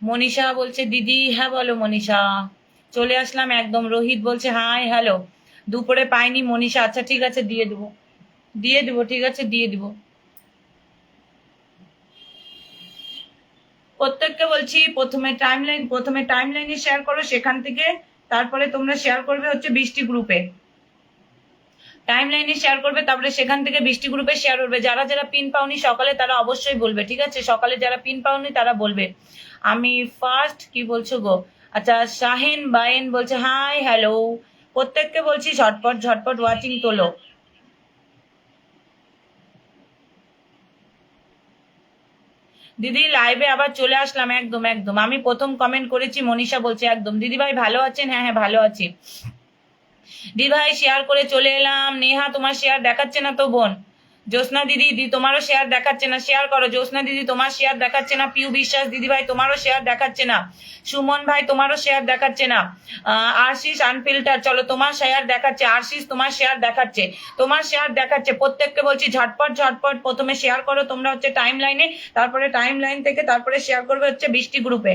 মনীষা বলছে দিদি, হ্যাঁ বলো মনীষা। চলে আসলাম একদম। রোহিত বলছে হাই হ্যালো। দুপুরে পাইনি মনীষা। আচ্ছা ঠিক আছে, দিয়ে দেবো, দিয়ে দেবো, ঠিক আছে দিয়ে দিব। প্রত্যেককে বলছি প্রথমে টাইম লাইনে শেয়ার করো, সেখান থেকে তারপরে তোমরা শেয়ার করবে হচ্ছে বৃষ্টি গ্রুপে। টাইম লাইনে শেয়ার করবে, তারপরে সেখান থেকে বৃষ্টি গ্রুপে শেয়ার করবে। যারা যারা পিন পাওনি সকালে তারা অবশ্যই বলবে, ঠিক আছে? সকালে যারা পিন পাওনি তারা বলবে। আমি ফার্স্ট কি বলছো গো? আচ্ছা, শাহিন বাইন বলছে হাই হ্যালো। প্রত্যেককে বলছি ঝটপট ঝটপট ওয়াচিং তোলো। দিদি লাইভে আবার চলে আসলাম, একদম একদম। আমি প্রথম কমেন্ট করেছি, মনীষা বলছে একদম। দিদি ভাই ভালো আছেন? হ্যাঁ হ্যাঁ ভালো আছি। দিদি ভাই শেয়ার করে চলে এলাম। নেহা তোমার শেয়ার দেখাচ্ছে না তো বোন। জ্যোৎস্না দিদি তোমারও শেয়ার দেখাচ্ছে না, শেয়ার করো। জ্যোৎস্না দিদি তোমার শেয়ার দেখাচ্ছে না। পিউ বিশ্বাস দিদি ভাই তোমারও শেয়ার দেখাচ্ছে না। সুমন ভাই তোমারও শেয়ার দেখাচ্ছে না। আশিস আনফিল্টার, চলো তোমার শেয়ার দেখাচ্ছে। আশিস তোমার শেয়ার দেখাচ্ছে, তোমার শেয়ার দেখাচ্ছে। প্রত্যেককে বলছি ঝটপট ঝটপট প্রথমে শেয়ার করো তোমরা হচ্ছে টাইম লাইনে, তারপরে টাইম লাইন থেকে তারপরে শেয়ার করবে হচ্ছে বৃষ্টি গ্রুপে।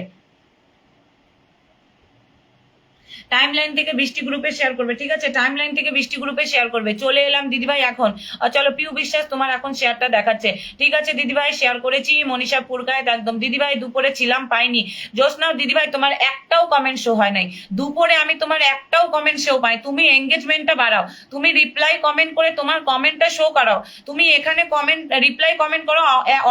টাইম লাইন থেকে বৃষ্টি গ্রুপে শেয়ার করবে, ঠিক আছে? টাইম লাইন থেকে বৃষ্টি গ্রুপে শেয়ার করবে। চলে এলাম দিদিভাই এখন। চলো পিউ বিশ্বাস তোমার এখন শেয়ারটা দেখাচ্ছে, ঠিক আছে দিদিভাই শেয়ার করেছি। মনীষা পুরকায়েত একদম। দিদিভাই দুপুরে ছিলাম পাইনি। জ্যোৎস্নাও দিদিভাই তোমার একটাও কমেন্ট শো হয় নাই দুপুরে। আমি তোমার একটাও কমেন্ট শো পাই। তুমি এঙ্গেজমেন্টটা বাড়াও, তুমি রিপ্লাই কমেন্ট করে তোমার কমেন্টটা শো করাও। তুমি এখানে কমেন্ট রিপ্লাই কমেন্ট করো,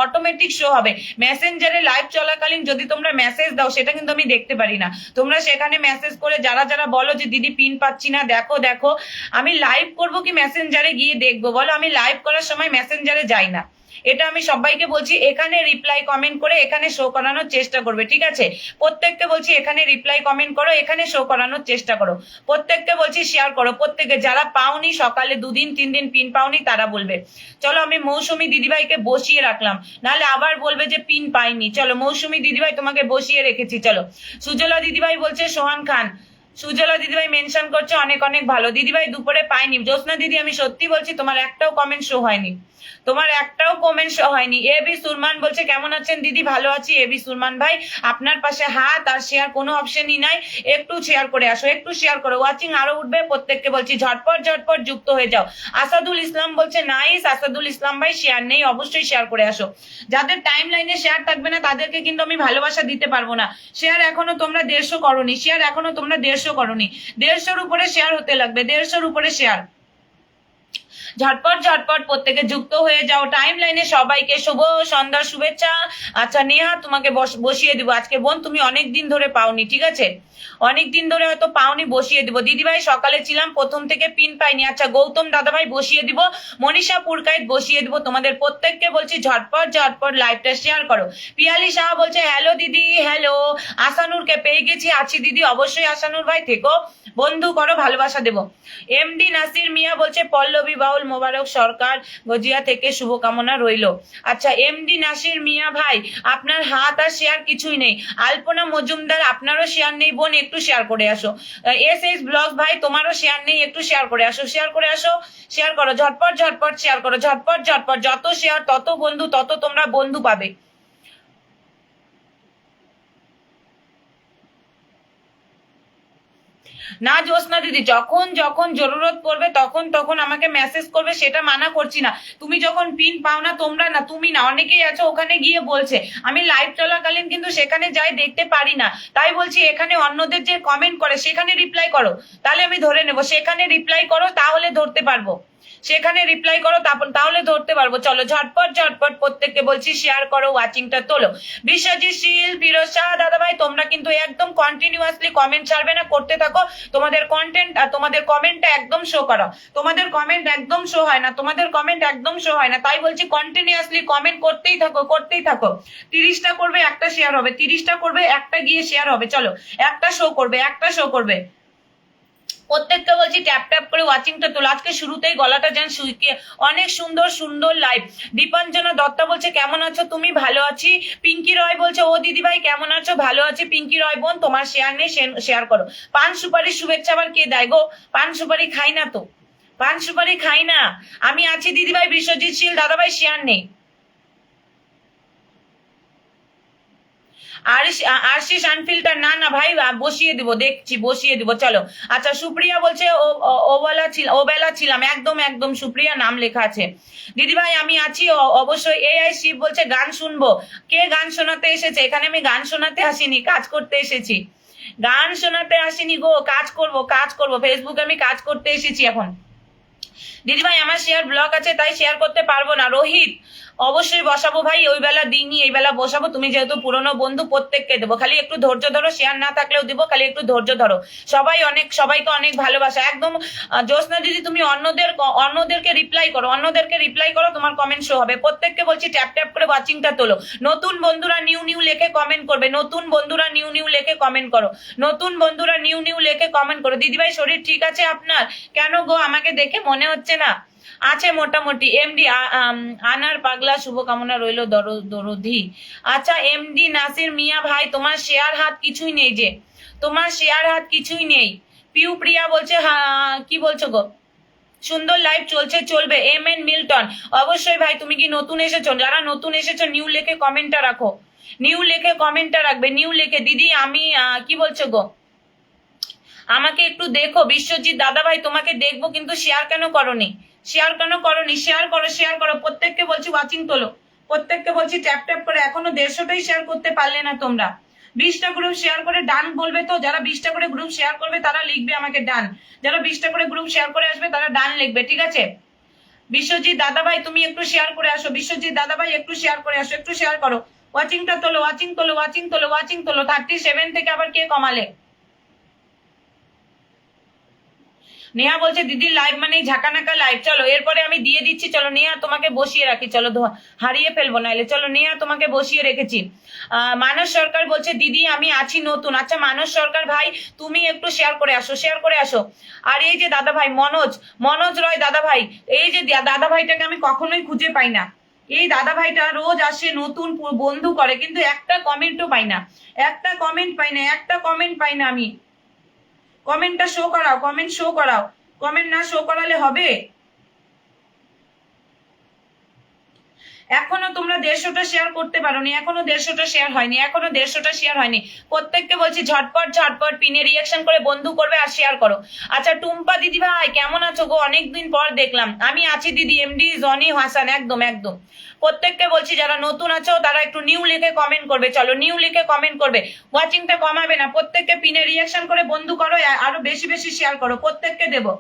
অটোমেটিক শো হবে। মেসেঞ্জারে লাইভ চলাকালীন যদি তোমরা মেসেজ দাও সেটা কিন্তু আমি দেখতে পারি না। তোমরা সেখানে মেসেজ করে যারা যারা বলো যে দিদি পিন পাচ্ছি না, দেখো দেখো। আমি লাইভ করব কি মেসেঞ্জারে গিয়ে দেখবো বলো? আমি লাইভ করার সময় মেসেঞ্জারে যাই না। এটা আমি সবাইকে বলছি। এখানে রিপ্লাই কমেন্ট করে এখানে শো করানোর চেষ্টা করবে, ঠিক আছে? প্রত্যেককে বলছি এখানে রিপ্লাই কমেন্ট করো, এখানে শো করানোর চেষ্টা করো। প্রত্যেককে বলছি শেয়ার করো। প্রত্যেকে যারা পাওনি সকালে 2 দিন 3 দিন পিন পাওনি তারা বলবে। চলো আমি মৌসুমী দিদিভাইকে বসিয়ে রাখলাম, নাহলে আবার বলবে যে পিন পাইনি। চলো মৌসুমী দিদিভাই তোমাকে বসিয়ে রেখেছি, চলো। সুজলা দিদিভাই বলছে সোহান খান। সুজলা দিদিভাই মেনশন করছে অনেক অনেক ভালো। দিদিভাই দুপুরে পাইনি। জ্যোৎস্না দিদি আমি সত্যি বলছি তোমার একটাও কমেন্ট শো হয়নি, তোমার একটাও কমেন্ট শো হয়নি। এ বি সুরমান বলছে কেমন আছেন দিদি? ভালো আছি। এ বি সুরমান ভাই আপনার পাশে হাত আর শেয়ার কোনো অপশনই নাই। একটু শেয়ার করে আসো, একটু শেয়ার করো, ওয়াচিং আরো উঠবে। প্রত্যেককে বলছি ঝটপট ঝটপট যুক্ত হয়ে যাও। আসাদুল ইসলাম বলছে নাইস। আসাদুল ইসলাম ভাই শেয়ার নেই, অবশ্যই শেয়ার করে আসো। যাদের টাইম লাইনে শেয়ার থাকবে না তাদেরকে কিন্তু আমি ভালোবাসা দিতে পারবো না। শেয়ার এখনো তোমরা 150 করনি, শেয়ার এখনো তোমরা 150 করনি। 150-র উপরে শেয়ার হতে লাগবে, 150-র উপরে শেয়ার। ঝটপট ঝটপট প্রত্যেকে যুক্ত হয়ে যাও। টাইম লাইনে সবাইকে শুভ সন্ধ্যার শুভেচ্ছা। আচ্ছা নেহা তোমাকে বসিয়ে দিব আজকে বোন, তুমি অনেক দিন ধরে পাওনি, ঠিক আছে? অনেক দিন ধরে হয়তো পাওনি, বসিয়ে দিব। দিদিভাই সকালে ছিলাম প্রথম থেকে পিন পাইনি। আচ্ছা গৌতম দাদাভাই বসিয়ে দিব। মনীষা পুরকাইত বসিয়ে দিব। তোমাদের প্রত্যেককে বলছি ঝটপট ঝটপট লাইভটা শেয়ার করো। পিয়ালি সাহা বলছে হ্যালো দিদি হ্যালো। আসানুরকে পেয়ে গেছি, আছি দিদি। অবশ্যই আসানুর ভাই থেকো, বন্ধু করো, ভালোবাসা দেব। এমডি নাসির মিয়া বলছে পল্লবী বাউল মোবারক সরকার গজিয়া থেকে শুভকামনা রইল। আচ্ছা এমডি নাসির মিয়া ভাই আপনার হাত আর শেয়ার কিছুই নেই। আলপনা মজুমদার আপনারও শেয়ার নেই বোন, একটু শেয়ার করে আসো। এস এস ব্লগ ভাই তোমারও শেয়ার নেই, একটু শেয়ার করে আসো, শেয়ার করে আসো। শেয়ার করো ঝটপট ঝটপট শেয়ার করো, ঝটপট ঝটপট। যত শেয়ার তত বন্ধু, তত তোমরা বন্ধু পাবে। না জ্যোৎস্না দিদি, যখন যখন জরুরত পড়বে তখন তখন আমাকে মেসেজ করবে, সেটা মানা করছি না। তুমি যখন পিন পাও না, তোমরা না, তুমি না, অনেকেই আছো ওখানে গিয়ে বলছে। আমি লাইভ চলাকালীন কিন্তু সেখানে যাই দেখতে পারি না। তাই বলছি এখানে অন্যদের যে কমেন্ট করে সেখানে রিপ্লাই করো, তাহলে আমি ধরে নেব। সেখানে রিপ্লাই করো তাহলে ধরতে পারবো। সেখানে রিপ্লাই করো তাহলে ধরতে পারবো। চলো ঝটপট ঝটপট প্রত্যেককে বলছি শেয়ার করো, ওয়াচিংটা তোলো। বিশ্বজিৎ শীল, ফিরোজ শাহ দাদাভাই তোমরা কিন্তু একদম কন্টিনিউয়াসলি কমেন্ট ছাড়বে না, করতে থাকো। তোমাদের কন্টেন্ট আর তোমাদের কমেন্টটা একদম শো করো। তোমাদের কমেন্ট একদম শো হয় না, তোমাদের কমেন্ট একদম শো হয় না। তাই বলছি কন্টিনিউয়াসলি কমেন্ট করতেই থাকো, করতেই থাকো। 30টা করবে একটা শেয়ার হবে, 30টা করবে একটা গিয়ে শেয়ার হবে। চলো একটা শো করবে, একটা শো করবে। প্রত্যেককে বলছি ট্যাপ ট্যাপ করে ওয়াচিংটা তোলো। আজকে শুরুতেই গলাটা যেন শুকিয়ে, অনেক সুন্দর সুন্দর লাইভ। দীপাঞ্জনা দত্তা বলছে কেমন আছো তুমি? ভালো আছি। পিঙ্কি রয় বলছে ও দিদি ভাই কেমন আছো? ভালো আছি। পিঙ্কি রয় বোন তোমার শেয়ার নেই, শেয়ার করো। পান সুপারির শুভেচ্ছা আবার কে দেয় গো? পান সুপারি খাই না তো, পান সুপারি খাই না। আমি আছি দিদিভাই। বিশ্বজিৎ শীল দাদাভাই শেয়ার নেই। আরশিস আনফিল্টার, না না ভাই বসিয়ে দিব, দেখছি বসিয়ে দিব, চলো। আচ্ছা সুপ্রিয়া বলছে ওবেলা ছিলাম, একদম একদম সুপ্রিয়া নাম লেখা আছে। দিদি ভাই আমি আছি অবশ্যই। AI শিব বলছে গান শুনবো। কে গান শোনাতে এসেছে এখানে? আমি গান শোনাতে আসিনি, কাজ করতে এসেছি। গান শোনাতে আসিনি গো, কাজ করব কাজ করব, ফেসবুকে আমি কাজ করতে এসেছি এখন। দিদিভাই আমার শেয়ার ব্লক আছে তাই শেয়ার করতে পারবো না। রোহিত অবশ্যই বসাবো ভাই, ওই বেলা দিনই এই বেলা বসাবো, তুমি যেহেতু পুরনো বন্ধু প্রত্যেককে দেবো, খালি একটু ধৈর্য ধরো, শেয়ার না থাকলেও দিব, খালি একটু ধৈর্য ধরো। সবাইকে অনেক ভালোবাসা একদম। জ্যোৎস্না দিদি তুমি অন্যদেরকে রিপ্লাই করো, তোমার কমেন্ট শো হবে। প্রত্যেককে বলছি ট্যাপ ট্যাপ করে ওয়াচিংটা তোলো। নতুন বন্ধুরা নিউ লেখে কমেন্ট করবে, নতুন বন্ধুরা নিউ লেখে কমেন্ট করো, নতুন বন্ধুরা নিউ লেখে কমেন্ট করো। দিদিভাই শরীর ঠিক আছে আপনার? কেন গো আমাকে দেখে মনে হচ্ছে না? আছে মোটামুটি। এমডি আনার পাগলা শুভকামনা রইল দরদি। আচ্ছা এমডি নাসির মিয়া ভাই তোমার শেয়ার হাত কিছুই নেই যে, তোমার শেয়ার হাত কিছুই নেই। পিউ প্রিয়া বলছে কি বলছো গো? সুন্দর লাইভ চলছে, চলবে। MN মিল্টন অবশ্যই ভাই, তুমি কি নতুন এসেছো? যারা নতুন এসেছো নিউ লেখে কমেন্টটা রাখো, নিউ লেখে কমেন্টটা রাখবে, নিউ লেখে। দিদি আমি কি বলছো গো? আমাকে একটু দেখো বিশ্বজিৎ দাদা ভাই, তোমাকে দেখবো কিন্তু শেয়ার কেন করনি? শেয়ার কেন করনি? শেয়ার করো, প্রত্যেককে বলছি ওয়াচিং তোলো, প্রত্যেককে বলছি ট্যাপ ট্যাপ করে। এখনো 150টাই শেয়ার করতে পারলে না তোমরা। 20টা গ্রুপ শেয়ার করে ডান বলবে তো, যারা 20টা করে গ্রুপ শেয়ার করবে তারা লিখবে আমাকে ডান, যারা 20টা করে গ্রুপ শেয়ার করে আসবে তারা ডান লিখবে, ঠিক আছে? বিশ্বজিৎ দাদা ভাই তুমি একটু শেয়ার করে আসো, বিশ্বজিৎ দাদা ভাই একটু শেয়ার করে আসো, একটু শেয়ার করো। ওয়াচিংটা তোলো, ওয়াচিং তোলো, ওয়াচিং তোলো, ওয়াচিং তোলো। 37 থেকে আবার কে কমালে? নেহা বলছে দিদি লাইভ মানে ঝাঁকানাকা লাইভ। চলো এরপরে আমি দিয়ে দিচ্ছি, চলো নেহা তোমাকে বসিয়ে রাখি, চলো হারিয়ে ফেলবো নাইলে। চলো নেহা তোমাকে বসিয়ে রেখেছি। মানস সরকার বলছে দিদি আমি আছি নতুন। আচ্ছা মানস সরকার ভাই তুমি একটু শেয়ার করে আসো, শেয়ার করে আসো। আর এই যে দাদা ভাই মনোজ রয় দাদা ভাই, এই যে দাদা ভাইটাকে আমি কখনোই খুঁজে পাই না। এই দাদা ভাইটা রোজ আসে, নতুন বন্ধু করে, কিন্তু একটা কমেন্টও পাই না, একটা কমেন্ট পাই না, একটা কমেন্ট পাই না আমি। কমেন্টটা শো করাও, কমেন্ট শো করাও, কমেন্ট না শো করালে হবে? এখনো তোমরা 150টা শেয়ার করতে পারোনি, এখনো 150টা শেয়ার হয়নি, এখনো 150টা শেয়ার হয়নি। প্রত্যেককে বলছি ঝটপট পিনে রিয়াকশন করে বন্ধু করবে আর শেয়ার করো। আচ্ছা টুম্পা দিদি ভাই কেমন আছো গো? অনেকদিন পর দেখলাম। আমি আছি দিদি, এমডি জনি হাসান, একদম একদম। প্রত্যেককে বলছি যারা নতুন আছো তারা একটু নিউ লিখে কমেন্ট করবে, চলো নিউ লিখে কমেন্ট করবে। ওয়াচিংটা কমাবে না, প্রত্যেককে পিনে রিয়াকশন করে বন্ধু করো, আরো বেশি বেশি শেয়ার করো, প্রত্যেককে দেবো।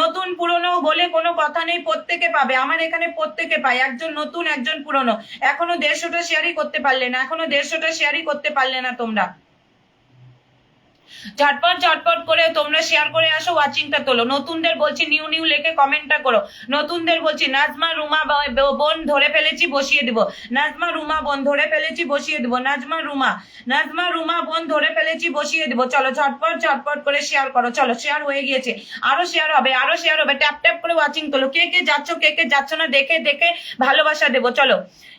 নতুন পুরনো বলে কোনো কথা নেই, প্রত্যেকে পাবে, আমার এখানে প্রত্যেকে পায়, একজন নতুন একজন পুরনো। এখনো 150টা শেয়ারই করতে পারলে না, এখনো 150টা শেয়ারই করতে পারলে না তোমরা। ঝটপট করে তোমরা শেয়ার করে আসো, ওয়াচিংটা তোলো। নতুনদের বলছি নিউ লেখে কমেন্টটা করো। নতুনদের বলছি নাজমা রুমা বোন ধরে ফেলেছি বসিয়ে দিব, নাজমা রুমা বোন ধরে ফেলেছি বসিয়ে দিব, নাজমা রুমা বোন ধরে ফেলেছি বসিয়ে দিব। চলো ঝটপট করে শেয়ার করো, চলো শেয়ার হয়ে গিয়েছে, আরো শেয়ার হবে, আরো শেয়ার হবে। ট্যাপ ট্যাপ করে ওয়াচিং তোলো। কে কে যাচ্ছ না দেখে দেখে ভালোবাসা দেবো। চলো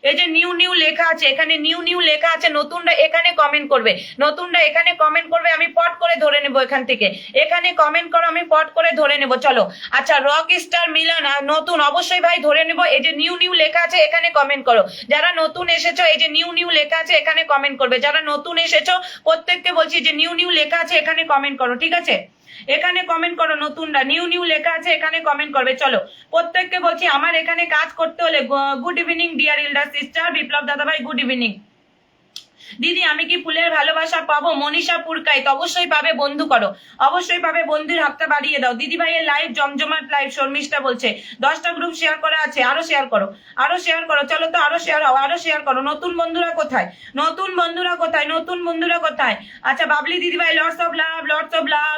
এই যে নিউ লেখা আছে, এখানে নিউ লেখা আছে, নতুনরা এখানে কমেন্ট করবে, নতুনরা এখানে কমেন্ট করবে, আমি পট করে ধরে নেবো এখান থেকে। এখানে কমেন্ট করো, আমি পট করে ধরে নেবো, চলো। আচ্ছা রক স্টার মিলান নতুন, অবশ্যই ভাই ধরে নেবো। এই যে নিউ লেখা আছে এখানে কমেন্ট করো, যারা নতুন এসেছো এই যে নিউ লেখা আছে এখানে কমেন্ট করবে, যারা নতুন এসেছো প্রত্যেককে বলছি যে নিউ লেখা আছে এখানে কমেন্ট করো, ঠিক আছে? এখানে কমেন্ট করো, নতুনরা নিউ লেখা আছে এখানে কমেন্ট করবে। চলো প্রত্যেককে বলছি আমার এখানে কাজ করতে হলে good evening dear elder sister, Biplab দাদা ভাই গুড ইভিনিং। দিদি আমি কি ফুলের ভালোবাসা পাবো? মনীষা পুরকাইত অবশ্যই পাবে, বন্ধু করো, অবশ্যই পাবে, বন্ধুর হাতটা বাড়িয়ে দাও। দিদি ভাইয়ের লাইভ জমজমাট লাইভ, শর্মিষ্ঠা বলছে 10টা গ্রুপ শেয়ার করা আছে, আরো শেয়ার করো, আরো শেয়ার করো, চলো তো আরো শেয়ার হও, আরো শেয়ার করো। নতুন বন্ধুরা কোথায়, নতুন বন্ধুরা কোথায়, নতুন বন্ধুরা কোথায়? আচ্ছা বাবলি দিদি ভাই লর্ডস অফ লাভ।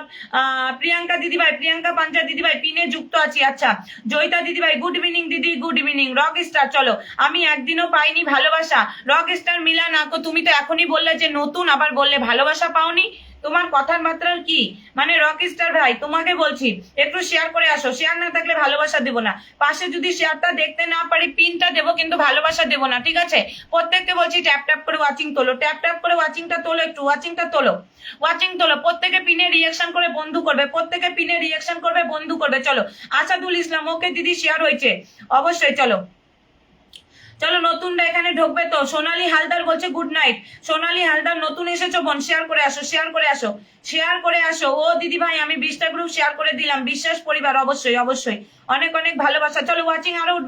প্রিয়াঙ্কা দিদি ভাই, প্রিয়াঙ্কা পাঞ্জা দিদি ভাই পিনে যুক্ত আছি। আচ্ছা জয়িতা দিদি ভাই গুড ইভিনিং দিদি, গুড ইভিনিং। রক স্টার চলো, আমি একদিনও পাইনি ভালোবাসা। রক স্টার মিলা নাকো, তুমি তো এখনই বললে যে নতুন, আবার বললে ভালোবাসা পাওনি, তোমার কথার মাত্রা কি? মানে রক স্টার ভাই তোমাকে বলছি একটু শেয়ার করে আসো, শেয়ার না থাকলে ভালোবাসা দেবো না। পাশে যদি শেয়ারটা দেখতে না পারি পিনটা দেবো, কিন্তু ভালোবাসা দেবো না, ঠিক আছে? প্রত্যেককে বলছি ট্যাপ ট্যাপ করে ওয়াচিং তোলো, ট্যাপ ট্যাপ করে ওয়াচিংটা তোলো, একটু ওয়াচিংটা তোলো, ওয়াচিং তোলো। প্রত্যেকে পিনে রিয়াকশন করে বন্ধু করবে, প্রত্যেকে পিনে রিয়াকশন করবে, বন্ধু করবে। চলো আসাদুল ইসলাম, ওকে দিদি শেয়ার হয়েছে অবশ্যই, চলো চলো নতুনরা এখানে ঢুকবে তো। সোনালী হালদার বলছে গুড নাইট। সোনালী হালদার নতুন এসেছো বোন, শেয়ার করে আসো, শেয়ার করে আসো, শেয়ার করে আসো। ও দিদি ভাই আমি 20টা গ্রুপ শেয়ার করে দিলাম। বিশ্বাস পরিবার, অবশ্যই অবশ্যই, অনেক অনেক ভালোবাসা। চলো ওয়াচিং আরো উঠবে।